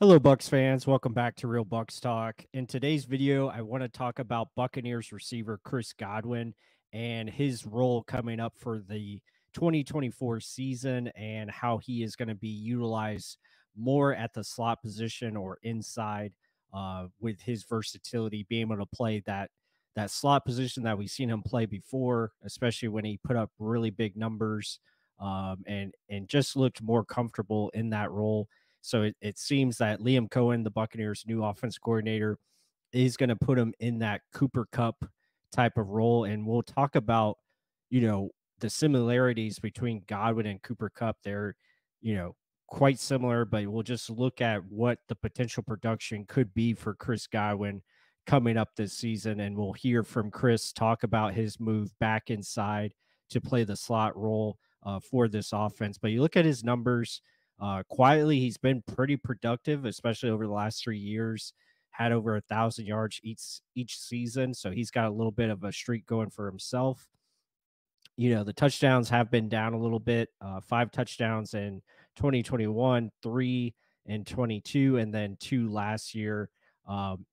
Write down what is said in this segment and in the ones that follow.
Hello, Bucs fans. Welcome back to Real Bucs Talk. In today's video, I want to talk about Buccaneers receiver Chris Godwin and his role coming up for the 2024 season and how he is going to be utilized more at the slot position or inside with his versatility, being able to play that slot position that we've seen him play before, especially when he put up really big numbers and just looked more comfortable in that role. So it seems that Liam Cohen, the Buccaneers' new offense coordinator, is going to put him in that Cooper Cup type of role. And we'll talk about, the similarities between Godwin and Cooper Cup. They're, quite similar, but we'll just look at what the potential production could be for Chris Godwin coming up this season. And we'll hear from Chris talk about his move back inside to play the slot role for this offense. But you look at his numbers. Quietly, he's been pretty productive, especially over the last 3 years. Had over 1,000 yards each season, so he's got a little bit of a streak going for himself. The touchdowns have been down a little bit. 5 touchdowns in 2021, 3 in 2022, and then 2 last year.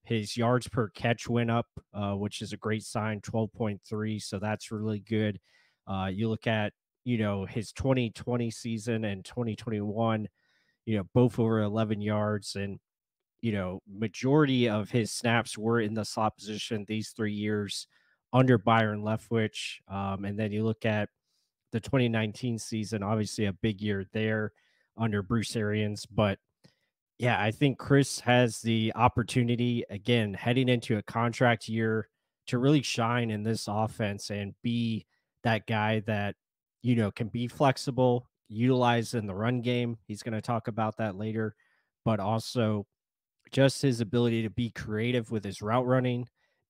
His yards per catch went up, which is a great sign, 12.3. So that's really good. You look at his 2020 season and 2021, both over 11 yards. And, majority of his snaps were in the slot position these 3 years under Byron Leftwich. And then you look at the 2019 season, obviously a big year there under Bruce Arians. But yeah, I think Chris has the opportunity, again, heading into a contract year to really shine in this offense and be that guy that can be flexible, utilized in the run game. He's going to talk about that later, but also just his ability to be creative with his route running,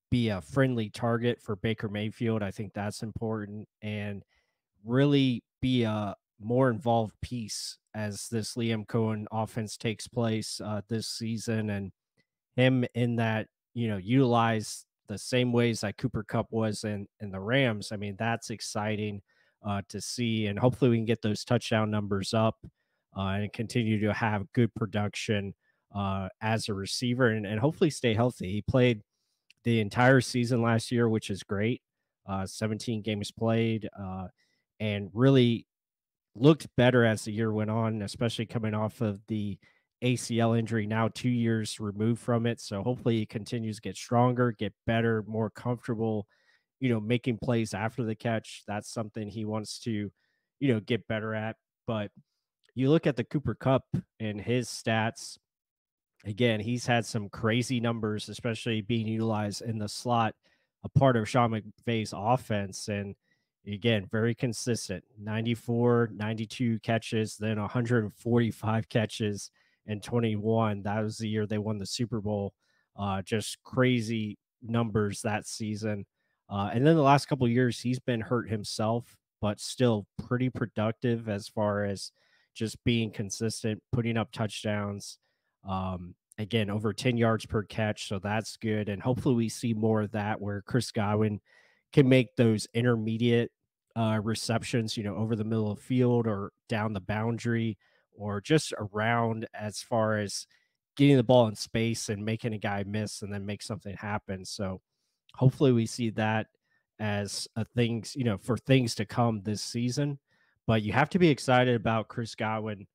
be a friendly target for Baker Mayfield. I think that's important, and really be a more involved piece as this Liam Cohen offense takes place this season, and him in that, utilize the same ways that Cooper Cup was in the Rams. I mean, that's exciting to see, and hopefully we can get those touchdown numbers up and continue to have good production as a receiver, and hopefully stay healthy. He played the entire season last year, which is great. 17 games played, and really looked better as the year went on, especially coming off of the ACL injury, now 2 years removed from it. So hopefully he continues to get stronger, get better, more comfortable, making plays after the catch. That's something he wants to, get better at. But you look at the Cooper Cup and his stats. Again, he's had some crazy numbers, especially being utilized in the slot, a part of Sean McVay's offense. And again, very consistent, 94, 92 catches, then 145 catches in 21. That was the year they won the Super Bowl. Just crazy numbers that season. And then the last couple of years, he's been hurt himself, but still pretty productive as far as just being consistent, putting up touchdowns. Again, over 10 yards per catch. So that's good. And hopefully we see more of that where Chris Godwin can make those intermediate receptions, over the middle of the field or down the boundary or just around, as far as getting the ball in space and making a guy miss and then make something happen. So hopefully we see that as a things, for things to come this season. But you have to be excited about Chris Godwin,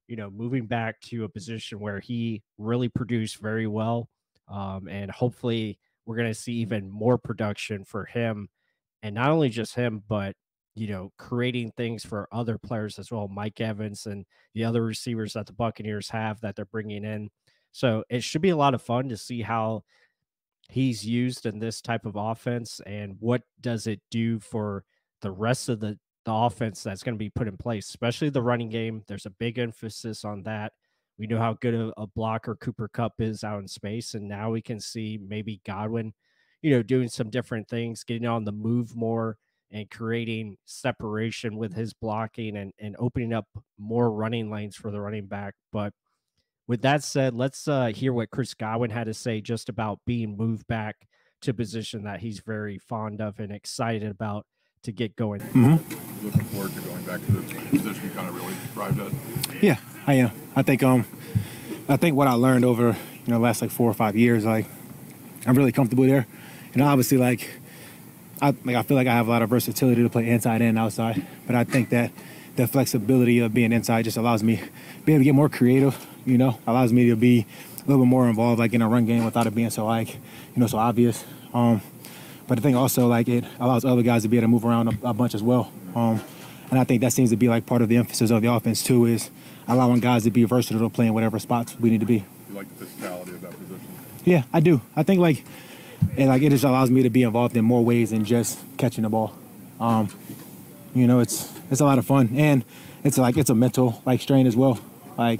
moving back to a position where he really produced very well. And hopefully we're going to see even more production for him, and not only just him, but, creating things for other players as well. Mike Evans and the other receivers that the Buccaneers have that they're bringing in. So it should be a lot of fun to see how he's used in this type of offense and what does it do for the rest of the offense that's going to be put in place, especially the running game. There's a big emphasis on that. We know how good a blocker Cooper Cup is out in space, and now we can see maybe Godwin, doing some different things, getting on the move more and creating separation with his blocking and opening up more running lanes for the running back. But with that said, let's hear what Chris Godwin had to say just about being moved back to a position that he's very fond of and excited about to get going. Looking forward to going back to the position you kind of really thrived at. Yeah, I am. I think I think what I learned over, the last like 4 or 5 years, like I'm really comfortable there. And obviously, I feel like I have a lot of versatility to play inside and outside. But I think that the flexibility of being inside just allows me be able to get more creative. Allows me to be a little bit more involved, like in a run game, without it being so so obvious. But I think also like it allows other guys to be able to move around a bunch as well. And I think that seems to be like part of the emphasis of the offense too, is allowing guys to be versatile to play in whatever spots we need to be. You like the physicality of that position? Yeah, I do. I think it just allows me to be involved in more ways than just catching the ball. It's a lot of fun, and it's a mental strain as well. Like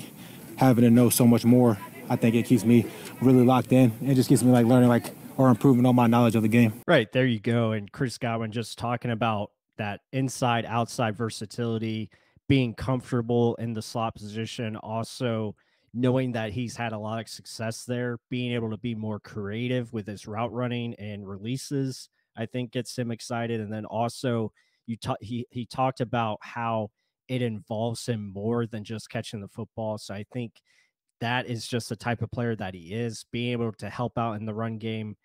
having to know so much more, I think it keeps me really locked in. It just keeps me learning or improving on my knowledge of the game. Right, there you go. And Chris Godwin just talking about that inside outside versatility, being comfortable in the slot position, also knowing that he's had a lot of success there, being able to be more creative with his route running and releases, I think gets him excited. And then also he talked about how it involves him more than just catching the football. So I think that is just the type of player that he is, being able to help out in the run game,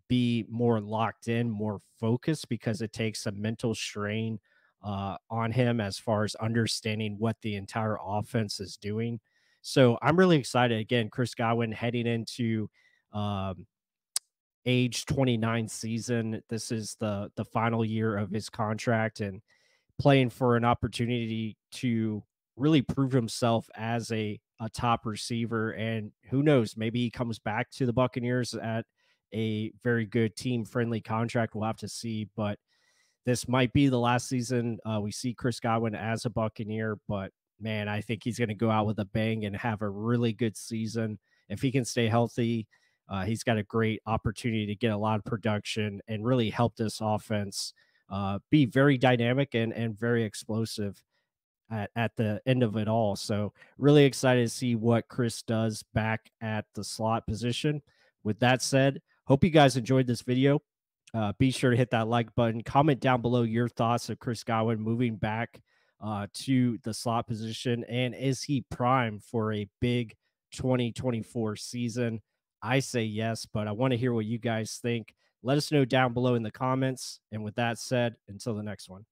be more locked in, more focused, because it takes a mental strain on him as far as understanding what the entire offense is doing. So I'm really excited. Again, Chris Godwin heading into um, age 29 season. This is the final year of his contract, and playing for an opportunity to really prove himself as a top receiver. And who knows, maybe he comes back to the Buccaneers at a very good team friendly contract. We'll have to see, but this might be the last season we see Chris Godwin as a Buccaneer. But man, I think he's going to go out with a bang and have a really good season. If he can stay healthy, he's got a great opportunity to get a lot of production and really help this offense be very dynamic and very explosive at the end of it all. So really excited to see what Chris does back at the slot position. With that said, hope you guys enjoyed this video. Be sure to hit that like button. Comment down below your thoughts of Chris Godwin moving back to the slot position. And is he primed for a big 2024 season? I say yes, but I want to hear what you guys think. Let us know down below in the comments. And with that said, until the next one.